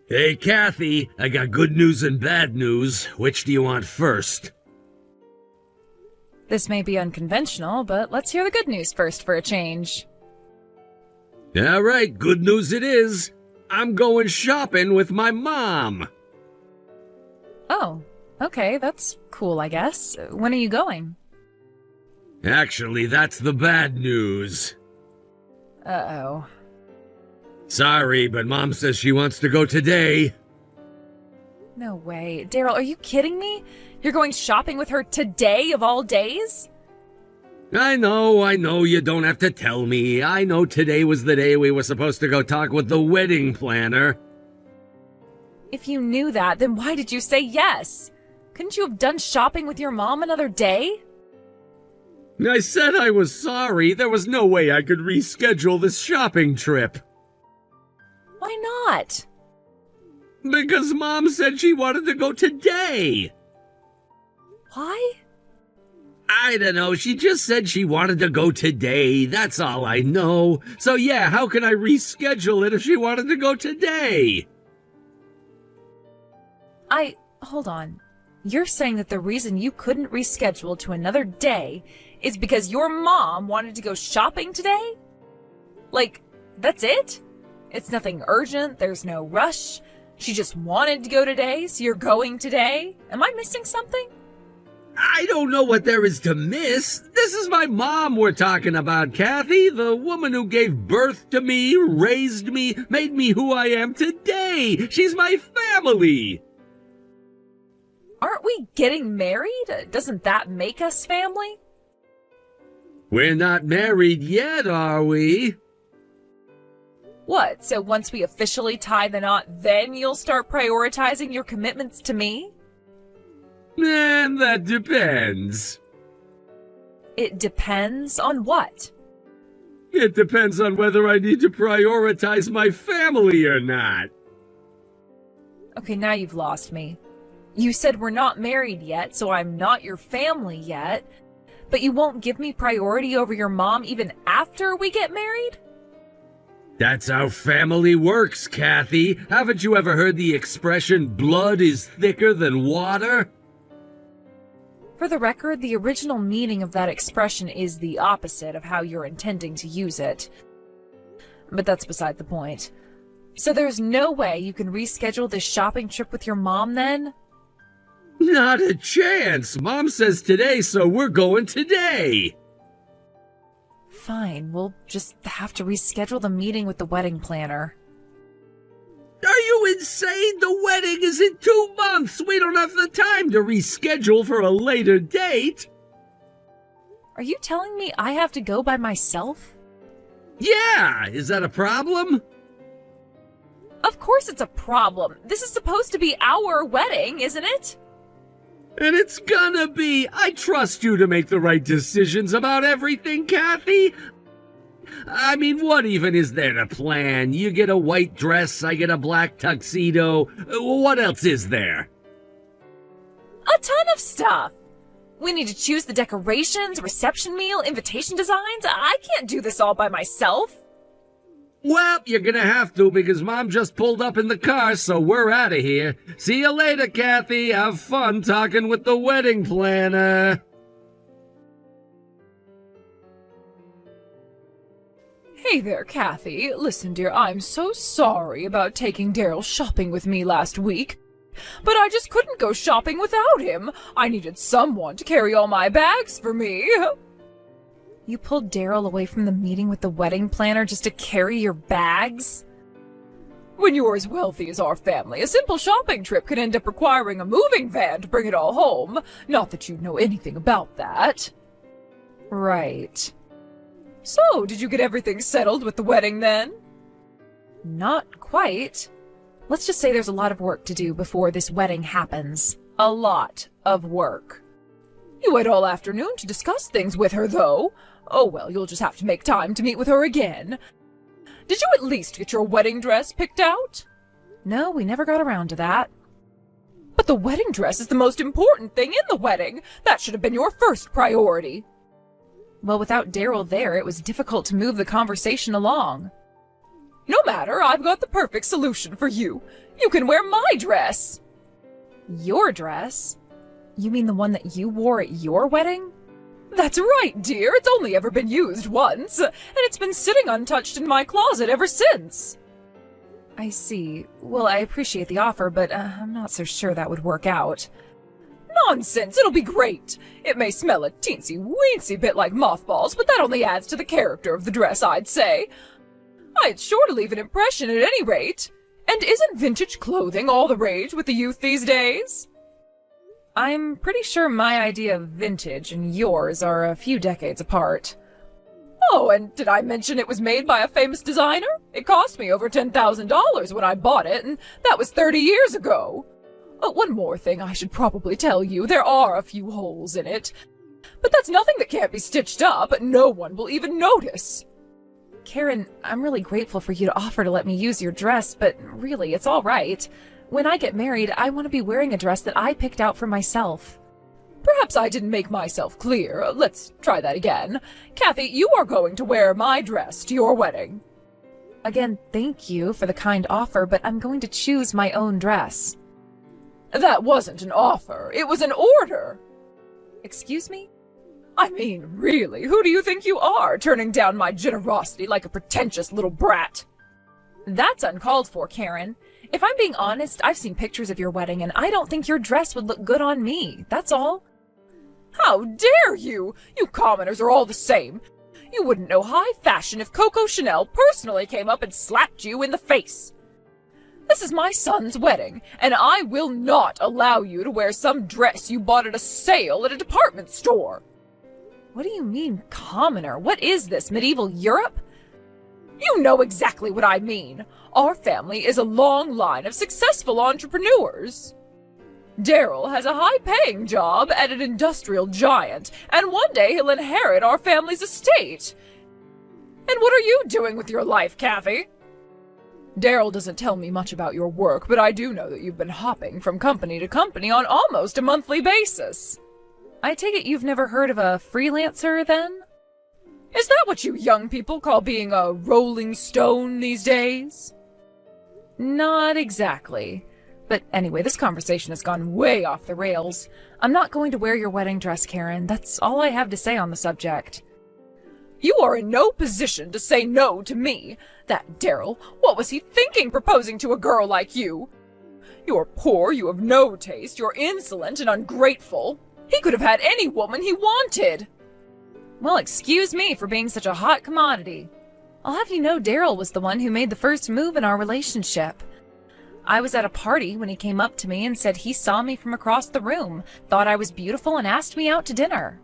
Hey, Kathy, I got good news and bad news. Which do you want first? This may be unconventional, but let's hear the good news first for a change. All right, good news it is. I'm going shopping with my mom. Oh, okay, that's cool, I guess. When are you going? Actually, that's the bad news. Uh-oh. Sorry, but Mom says she wants to go today. No way. Daryl, are you kidding me? You're going shopping with her today of all days? I know, you don't have to tell me. I know today was the day we were supposed to go talk with the wedding planner. If you knew that, then why did you say yes? Couldn't you have done shopping with your mom another day? I said I was sorry. There was no way I could reschedule this shopping trip. Why not? Because Mom said she wanted to go today. Why? I don't know, she just said she wanted to go today, that's all I know. So yeah, how can I reschedule it if she wanted to go today? Hold on. You're saying that the reason you couldn't reschedule to another day is because your mom wanted to go shopping today? Like, that's it? It's nothing urgent, there's no rush. She just wanted to go today, so you're going today? Am I missing something? I don't know what there is to miss. This is my mom we're talking about, Kathy. The woman who gave birth to me, raised me, made me who I am today. She's my family. Aren't we getting married? Doesn't that make us family? We're not married yet, are we? What, so once we officially tie the knot, then you'll start prioritizing your commitments to me? That depends. It depends on what? It depends on whether I need to prioritize my family or not. Okay, now you've lost me. You said we're not married yet, so I'm not your family yet, but you won't give me priority over your mom even after we get married? That's how family works, Kathy. Haven't you ever heard the expression, blood is thicker than water? For the record, the original meaning of that expression is the opposite of how you're intending to use it. But that's beside the point. So there's no way you can reschedule this shopping trip with your mom then? Not a chance. Mom says today, so we're going today. Fine, we'll just have to reschedule the meeting with the wedding planner. Are you insane? The wedding is in 2 months. We don't have the time to reschedule for a later date. Are you telling me I have to go by myself? Yeah, is that a problem? Of course it's a problem. This is supposed to be our wedding, isn't it? And it's gonna be. I trust you to make the right decisions about everything, Kathy. I mean, what even is there to plan? You get a white dress, I get a black tuxedo. What else is there? A ton of stuff. We need to choose the decorations, reception meal, invitation designs. I can't do this all by myself. Well, you're gonna have to because Mom just pulled up in the car, so we're out of here. See you later, Kathy. Have fun talking with the wedding planner. Hey there, Kathy. Listen, dear, I'm so sorry about taking Daryl shopping with me last week. But I just couldn't go shopping without him. I needed someone to carry all my bags for me. You pulled Daryl away from the meeting with the wedding planner just to carry your bags? When you're as wealthy as our family, a simple shopping trip could end up requiring a moving van to bring it all home. Not that you know anything about that. Right. So, did you get everything settled with the wedding then? Not quite. Let's just say there's a lot of work to do before this wedding happens. A lot of work. You had all afternoon to discuss things with her, though. Oh well, you'll just have to make time to meet with her again. Did you at least get your wedding dress picked out? No, we never got around to that. But the wedding dress is the most important thing in the wedding. That should have been your first priority. Well, without Daryl there, it was difficult to move the conversation along. No matter, I've got the perfect solution for you. You can wear my dress. Your dress? You mean the one that you wore at your wedding? That's right, dear. It's only ever been used once, and it's been sitting untouched in my closet ever since. I see. Well, I appreciate the offer, but I'm not so sure that would work out. Nonsense! It'll be great! It may smell a teensy-weensy bit like mothballs, but that only adds to the character of the dress, I'd say. It's sure to leave an impression at any rate. And isn't vintage clothing all the rage with the youth these days? I'm pretty sure my idea of vintage and yours are a few decades apart. Oh, and did I mention it was made by a famous designer? It cost me over $10,000 when I bought it, and that was 30 years ago. Oh, one more thing I should probably tell you. There are a few holes in it. But that's nothing that can't be stitched up. No one will even notice. Karen, I'm really grateful for you to offer to let me use your dress, but really, it's all right. When I get married, I want to be wearing a dress that I picked out for myself. Perhaps I didn't make myself clear. Let's try that again. Kathy, you are going to wear my dress to your wedding. Again, thank you for the kind offer, but I'm going to choose my own dress. That wasn't an offer. It was an order. Excuse me? I mean, really, who do you think you are, turning down my generosity like a pretentious little brat? That's uncalled for, Karen. If I'm being honest, I've seen pictures of your wedding, and I don't think your dress would look good on me. That's all. How dare you? You commoners are all the same. You wouldn't know high fashion if Coco Chanel personally came up and slapped you in the face. This is my son's wedding, and I will not allow you to wear some dress you bought at a sale at a department store. What do you mean, commoner? What is this, medieval Europe? You know exactly what I mean. Our family is a long line of successful entrepreneurs. Daryl has a high-paying job at an industrial giant, and one day he'll inherit our family's estate. And what are you doing with your life, Kathy? Daryl doesn't tell me much about your work, but I do know that you've been hopping from company to company on almost a monthly basis. I take it you've never heard of a freelancer, then? Is that what you young people call being a rolling stone these days? Not exactly. But anyway, this conversation has gone way off the rails. I'm not going to wear your wedding dress, Karen. That's all I have to say on the subject. You are in no position to say no to me. That Daryl, what was he thinking proposing to a girl like you? You're poor, you have no taste, you're insolent and ungrateful. He could have had any woman he wanted. Well, excuse me for being such a hot commodity. I'll have you know Daryl was the one who made the first move in our relationship. I was at a party when he came up to me and said he saw me from across the room, thought I was beautiful, and asked me out to dinner.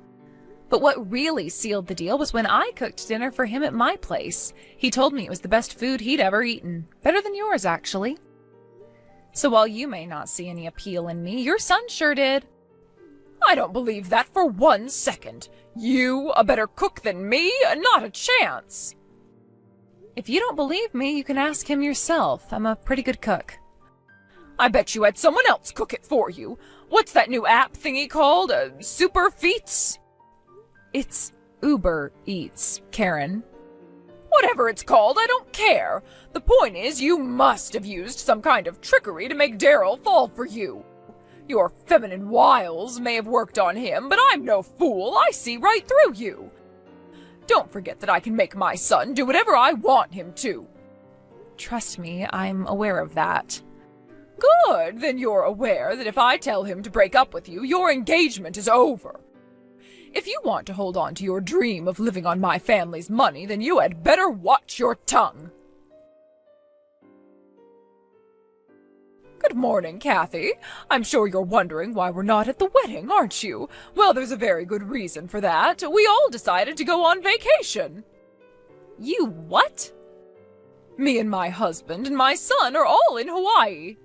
But what really sealed the deal was when I cooked dinner for him at my place. He told me it was the best food he'd ever eaten. Better than yours, actually. So while you may not see any appeal in me, your son sure did. I don't believe that for 1 second. You, a better cook than me? Not a chance. If you don't believe me, you can ask him yourself. I'm a pretty good cook. I bet you had someone else cook it for you. What's that new app thingy called? Super Feats? It's Uber Eats, Karen. Whatever it's called, I don't care. The point is, you must have used some kind of trickery to make Daryl fall for you. Your feminine wiles may have worked on him, but I'm no fool. I see right through you. Don't forget that I can make my son do whatever I want him to. Trust me, I'm aware of that. Good, then you're aware that if I tell him to break up with you, your engagement is over. If you want to hold on to your dream of living on my family's money, then you had better watch your tongue. Good morning, Kathy. I'm sure you're wondering why we're not at the wedding, aren't you? Well, there's a very good reason for that. We all decided to go on vacation. You what? Me and my husband and my son are all in Hawaii.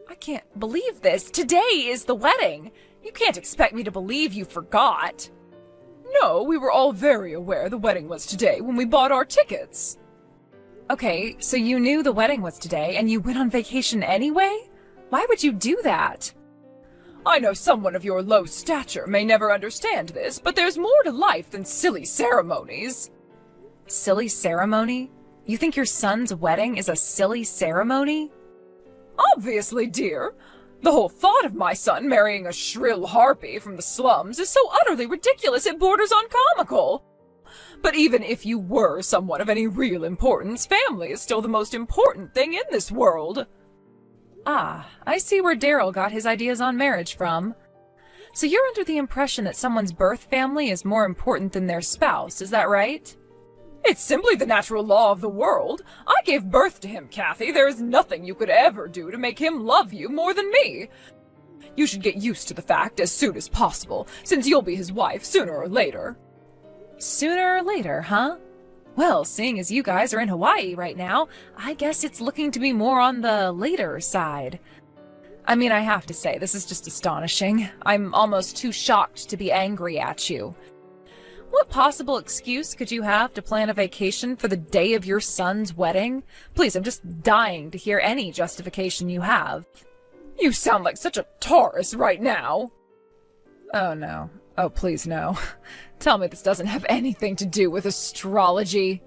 I can't believe this. Today is the wedding. You can't expect me to believe you forgot. No, we were all very aware the wedding was today when we bought our tickets. Okay, so you knew the wedding was today and you went on vacation anyway? Why would you do that? I know someone of your low stature may never understand this, but there's more to life than silly ceremonies. Silly ceremony? You think your son's wedding is a silly ceremony? Obviously, dear. The whole thought of my son marrying a shrill harpy from the slums is so utterly ridiculous it borders on comical. But even if you were someone of any real importance, family is still the most important thing in this world. Ah, I see where Daryl got his ideas on marriage from. So you're under the impression that someone's birth family is more important than their spouse, is that right? It's simply the natural law of the world. I gave birth to him, Kathy. There is nothing you could ever do to make him love you more than me. You should get used to the fact as soon as possible, since you'll be his wife sooner or later. Sooner or later, huh? Well, seeing as you guys are in Hawaii right now, I guess it's looking to be more on the later side. I mean, I have to say, this is just astonishing. I'm almost too shocked to be angry at you. What possible excuse could you have to plan a vacation for the day of your son's wedding? Please, I'm just dying to hear any justification you have. You sound like such a Taurus right now. Oh, no. Oh, please, no. Tell me this doesn't have anything to do with astrology.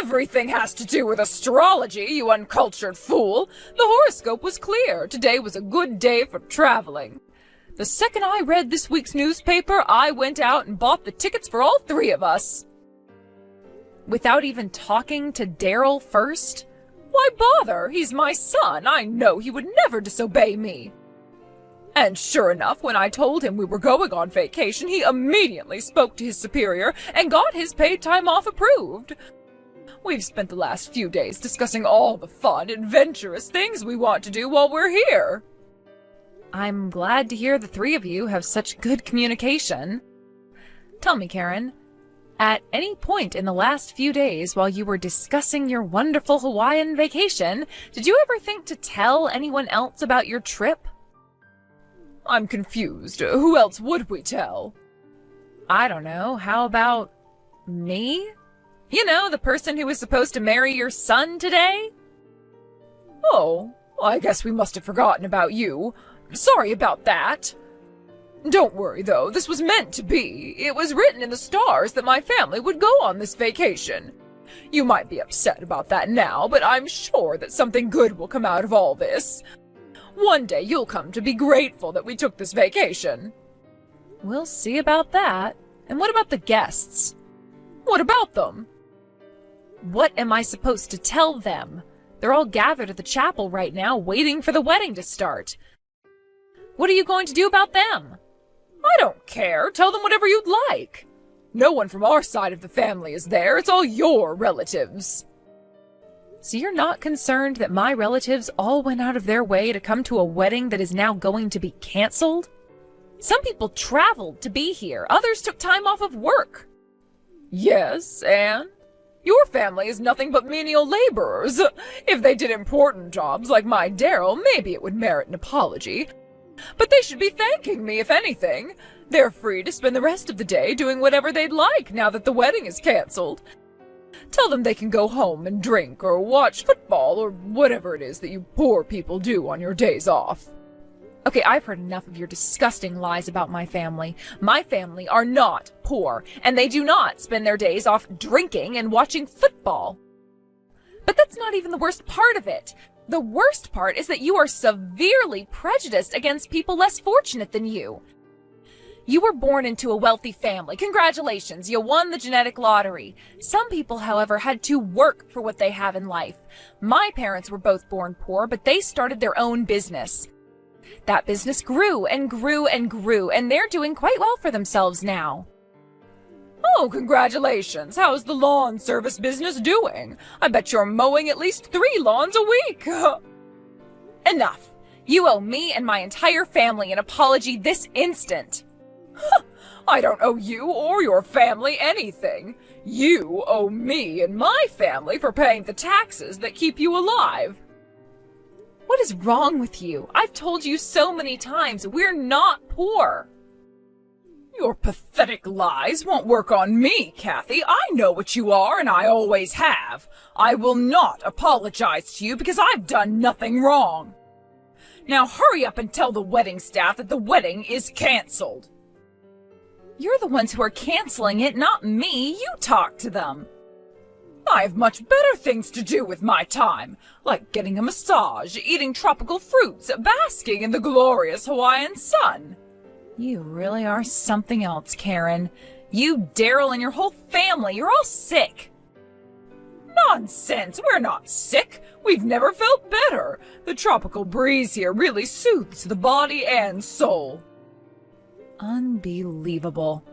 Everything has to do with astrology, you uncultured fool. The horoscope was clear. Today was a good day for traveling. The second I read this week's newspaper, I went out and bought the tickets for all three of us. Without even talking to Daryl first? Why bother? He's my son. I know he would never disobey me. And sure enough, when I told him we were going on vacation, he immediately spoke to his superior and got his paid time off approved. We've spent the last few days discussing all the fun, adventurous things we want to do while we're here. I'm glad to hear the three of you have such good communication. Tell me, Karen, at any point in the last few days while you were discussing your wonderful Hawaiian vacation, did you ever think to tell anyone else about your trip? I'm confused. Who else would we tell? I don't know. How about me? You know, the person who was supposed to marry your son today? Oh, I guess we must have forgotten about you. Sorry about that. Don't worry, though. This was meant to be. It was written in the stars that my family would go on this vacation. You might be upset about that now, but I'm sure that something good will come out of all this. One day you'll come to be grateful that we took this vacation. We'll see about that. And what about the guests? What about them? What am I supposed to tell them? They're all gathered at the chapel right now, waiting for the wedding to start. What are you going to do about them? I don't care. Tell them whatever you'd like. No one from our side of the family is there. It's all your relatives. So you're not concerned that my relatives all went out of their way to come to a wedding that is now going to be canceled? Some people traveled to be here. Others took time off of work. Yes, and? Your family is nothing but menial laborers. If they did important jobs like my Daryl, maybe it would merit an apology. But they should be thanking me, if anything. They're free to spend the rest of the day doing whatever they'd like now that the wedding is canceled. Tell them they can go home and drink or watch football or whatever it is that you poor people do on your days off. Okay, I've heard enough of your disgusting lies about my family. My family are not poor, and they do not spend their days off drinking and watching football. But that's not even the worst part of it. The worst part is that you are severely prejudiced against people less fortunate than you. You were born into a wealthy family. Congratulations, you won the genetic lottery. Some people, however, had to work for what they have in life. My parents were both born poor, but they started their own business. That business grew and grew and grew, and they're doing quite well for themselves now. Oh, congratulations. How's the lawn service business doing? I bet you're mowing at least 3 lawns a week. Enough. You owe me and my entire family an apology this instant. I don't owe you or your family anything. You owe me and my family for paying the taxes that keep you alive. What is wrong with you? I've told you so many times, we're not poor. Your pathetic lies won't work on me, Kathy. I know what you are, and I always have. I will not apologize to you because I've done nothing wrong. Now hurry up and tell the wedding staff that the wedding is canceled. You're the ones who are canceling it, not me. You talk to them. I have much better things to do with my time, like getting a massage, eating tropical fruits, basking in the glorious Hawaiian sun. You really are something else, Karen. You, Daryl, and your whole family, you're all sick. Nonsense, we're not sick. We've never felt better. The tropical breeze here really soothes the body and soul. Unbelievable.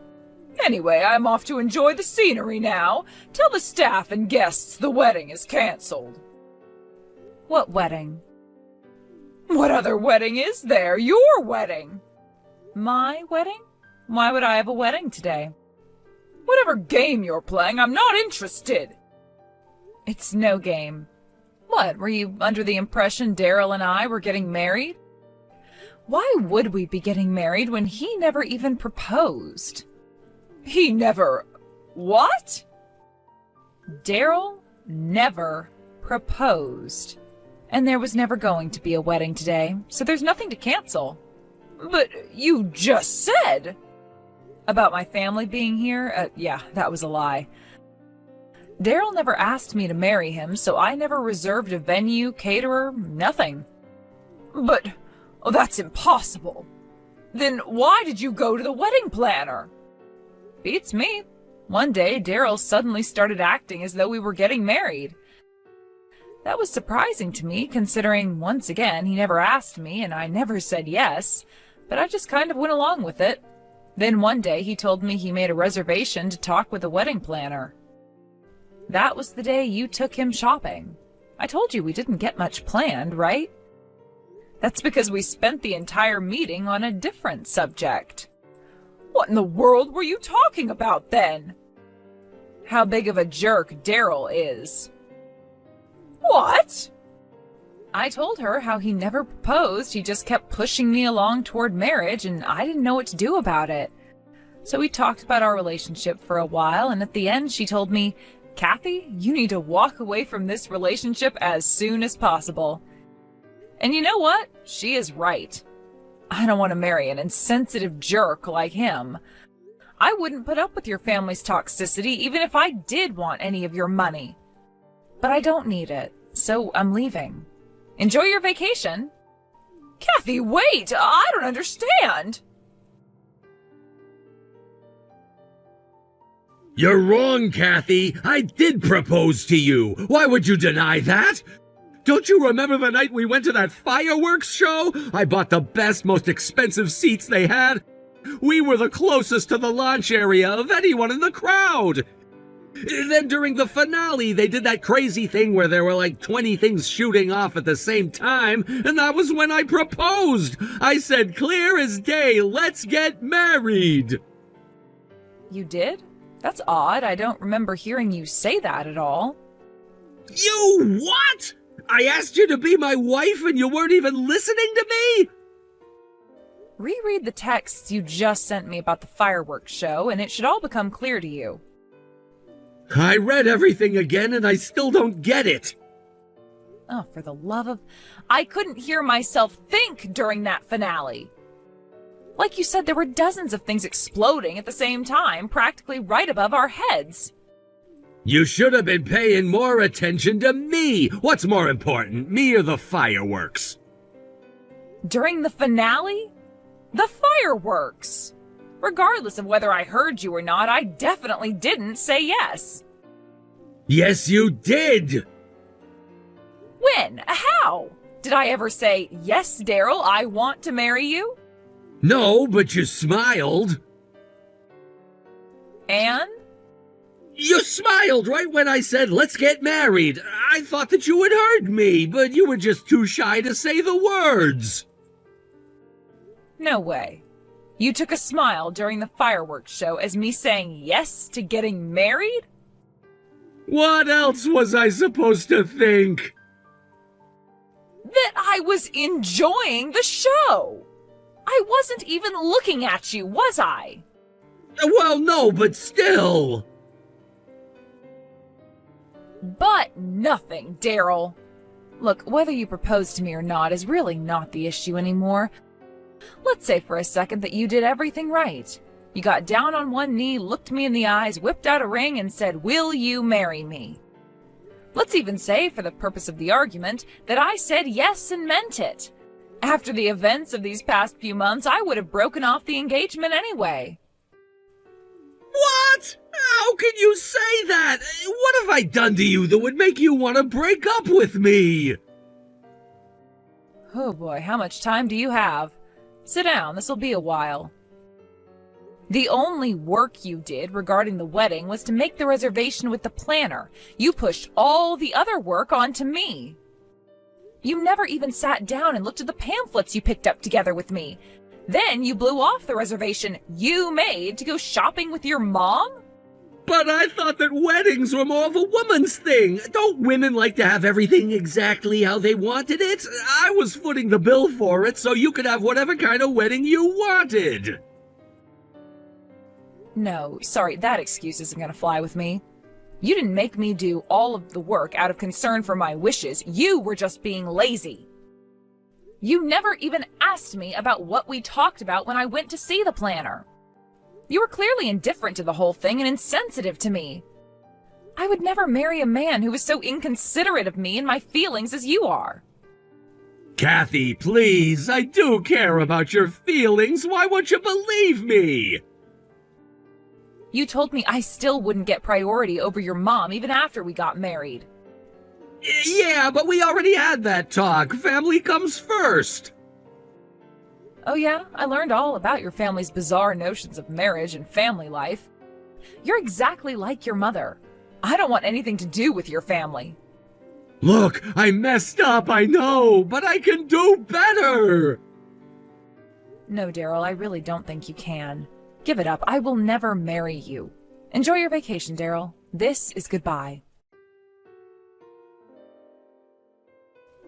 Anyway, I'm off to enjoy the scenery now. Tell the staff and guests the wedding is canceled. What wedding? What other wedding is there? Your wedding. My wedding? Why would I have a wedding today? Whatever game you're playing, I'm not interested. It's no game. What, were you under the impression Daryl and I were getting married? Why would we be getting married when he never even proposed? He never... What? Daryl never proposed. And there was never going to be a wedding today, so there's nothing to cancel. But you just said... About my family being here? Yeah, that was a lie. Daryl never asked me to marry him, so I never reserved a venue, caterer, nothing. But that's impossible. Then why did you go to the wedding planner? Beats me. One day, Daryl suddenly started acting as though we were getting married. That was surprising to me, considering, once again, he never asked me and I never said yes, but I just kind of went along with it. Then one day, he told me he made a reservation to talk with a wedding planner. That was the day you took him shopping. I told you we didn't get much planned, right? That's because we spent the entire meeting on a different subject. What in the world were you talking about then? How big of a jerk Daryl is. What? I told her how he never proposed, he just kept pushing me along toward marriage, and I didn't know what to do about it. So we talked about our relationship for a while, and at the end she told me, Kathy, you need to walk away from this relationship as soon as possible. And you know what? She is right. I don't want to marry an insensitive jerk like him. I wouldn't put up with your family's toxicity even if I did want any of your money. But I don't need it, so I'm leaving. Enjoy your vacation. Kathy, wait! I don't understand! You're wrong, Kathy. I did propose to you. Why would you deny that? Don't you remember the night we went to that fireworks show? I bought the best, most expensive seats they had. We were the closest to the launch area of anyone in the crowd. Then during the finale, they did that crazy thing where there were like 20 things shooting off at the same time, and that was when I proposed. I said, clear as day, let's get married. You did? That's odd. I don't remember hearing you say that at all. You what? I asked you to be my wife and you weren't even listening to me? Reread the texts you just sent me about the fireworks show, and it should all become clear to you. I read everything again and I still don't get it. Oh, for the love of... I couldn't hear myself think during that finale. Like you said, there were dozens of things exploding at the same time, practically right above our heads. You should have been paying more attention to me. What's more important, me or the fireworks? During the finale? The fireworks! Regardless of whether I heard you or not, I definitely didn't say yes. Yes, you did! When? How? Did I ever say, yes, Daryl, I want to marry you? No, but you smiled. And? You smiled right when I said, let's get married. I thought that you had heard me, but you were just too shy to say the words. No way. You took a smile during the fireworks show as me saying yes to getting married? What else was I supposed to think? That I was enjoying the show. I wasn't even looking at you, was I? Well, no, but still. But nothing, Daryl. Look, whether you propose to me or not is really not the issue anymore. Let's say for a second that you did everything right. You got down on one knee, looked me in the eyes, whipped out a ring, and said, will you marry me? Let's even say, for the purpose of the argument, that I said yes and meant it. After the events of these past few months, I would have broken off the engagement anyway. What? How can you say that? What have I done to you that would make you want to break up with me? Oh boy, how much time do you have? Sit down, this'll be a while. The only work you did regarding the wedding was to make the reservation with the planner. You pushed all the other work onto me. You never even sat down and looked at the pamphlets you picked up together with me. Then you blew off the reservation you made to go shopping with your mom? But I thought that weddings were more of a woman's thing. Don't women like to have everything exactly how they wanted it? I was footing the bill for it so you could have whatever kind of wedding you wanted. No, sorry, that excuse isn't gonna fly with me. You didn't make me do all of the work out of concern for my wishes. You were just being lazy. You never even asked me about what we talked about when I went to see the planner. You were clearly indifferent to the whole thing and insensitive to me. I would never marry a man who was so inconsiderate of me and my feelings as you are. Kathy, please, I do care about your feelings. Why won't you believe me? You told me I still wouldn't get priority over your mom even after we got married. Yeah, but we already had that talk. Family comes first. Oh yeah, I learned all about your family's bizarre notions of marriage and family life. You're exactly like your mother. I don't want anything to do with your family. Look, I messed up, I know, but I can do better. No, Daryl, I really don't think you can. Give it up. I will never marry you. Enjoy your vacation, Daryl. This is goodbye.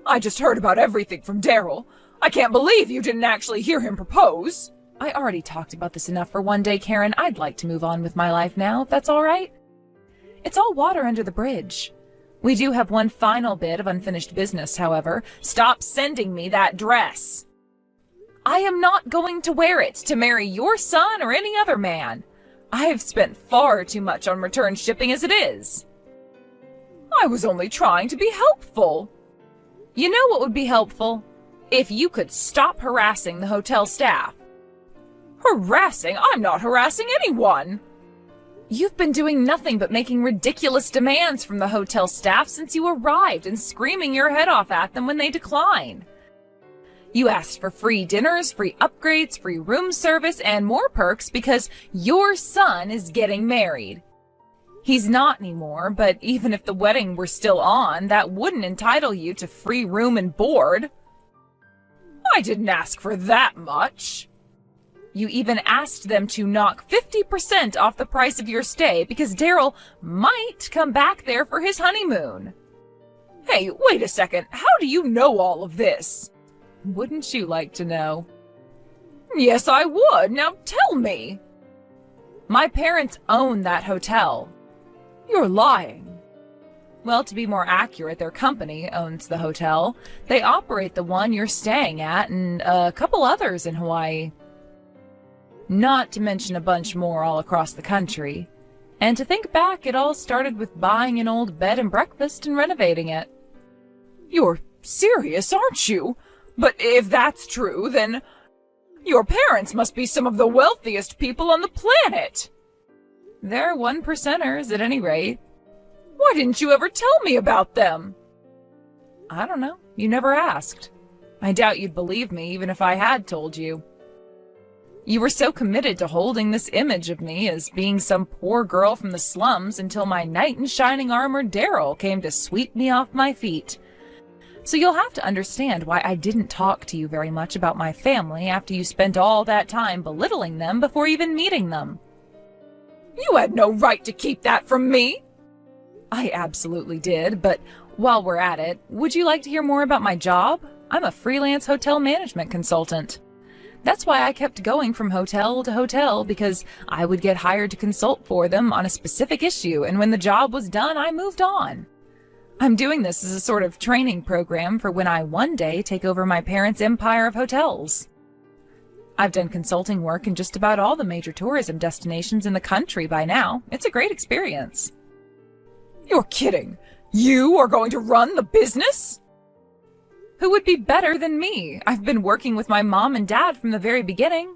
I just heard about everything from Daryl. I can't believe you didn't actually hear him propose. I already talked about this enough for one day, Karen. I'd like to move on with my life now, if that's all right. It's all water under the bridge. We do have one final bit of unfinished business, however. Stop sending me that dress. I am not going to wear it to marry your son or any other man. I have spent far too much on return shipping as it is. I was only trying to be helpful. You know what would be helpful? If you could stop harassing the hotel staff. Harassing? I'm not harassing anyone. You've been doing nothing but making ridiculous demands from the hotel staff since you arrived and screaming your head off at them when they decline. You asked for free dinners, free upgrades, free room service, and more perks because your son is getting married. He's not anymore, but even if the wedding were still on, that wouldn't entitle you to free room and board. I didn't ask for that much. You even asked them to knock 50% off the price of your stay because Daryl might come back there for his honeymoon. Hey, wait a second. How do you know all of this? Wouldn't you like to know? Yes, I would. Now tell me. My parents own that hotel. You're lying. Well, to be more accurate, their company owns the hotel. They operate the one you're staying at and a couple others in Hawaii. Not to mention a bunch more all across the country. And to think back, it all started with buying an old bed and breakfast and renovating it. You're serious, aren't you? But if that's true, then your parents must be some of the wealthiest people on the planet. They're 1%ers at any rate. Why didn't you ever tell me about them? I don't know. You never asked. I doubt you'd believe me even if I had told you. You were so committed to holding this image of me as being some poor girl from the slums until my knight in shining armor Daryl came to sweep me off my feet. So you'll have to understand why I didn't talk to you very much about my family after you spent all that time belittling them before even meeting them. You had no right to keep that from me. I absolutely did, but while we're at it, would you like to hear more about my job? I'm a freelance hotel management consultant. That's why I kept going from hotel to hotel, because I would get hired to consult for them on a specific issue, and when the job was done, I moved on. I'm doing this as a sort of training program for when I one day take over my parents' empire of hotels. I've done consulting work in just about all the major tourism destinations in the country by now. It's a great experience. You're kidding. You are going to run the business? Who would be better than me? I've been working with my mom and dad from the very beginning.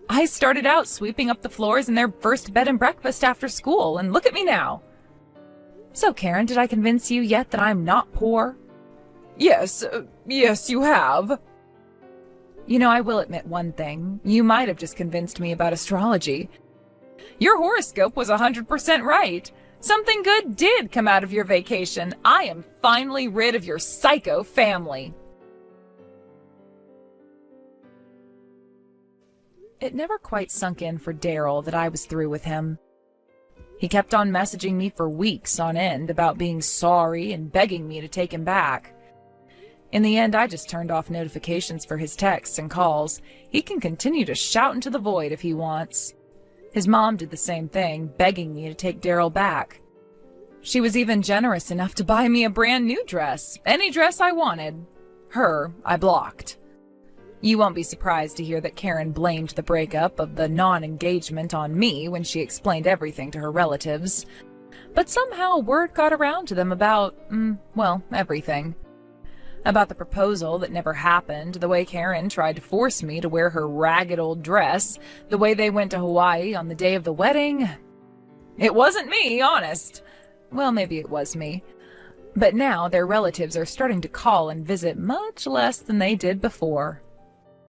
I started out sweeping up the floors in their first bed and breakfast after school, and look at me now. So, Karen, did I convince you yet that I'm not poor? Yes, yes, you have. You know, I will admit one thing. You might have just convinced me about astrology. Your horoscope was 100% right. Something good did come out of your vacation. I am finally rid of your psycho family. It never quite sunk in for Daryl that I was through with him. He kept on messaging me for weeks on end about being sorry and begging me to take him back. In the end, I just turned off notifications for his texts and calls. He can continue to shout into the void if he wants. His mom did the same thing, begging me to take Daryl back. She was even generous enough to buy me a brand new dress, any dress I wanted. Her, I blocked. You won't be surprised to hear that Karen blamed the breakup of the non-engagement on me when she explained everything to her relatives. But somehow word got around to them about, well, everything. About the proposal that never happened, the way Karen tried to force me to wear her ragged old dress, the way they went to Hawaii on the day of the wedding. It wasn't me, honest. Well, maybe it was me. But now their relatives are starting to call and visit much less than they did before.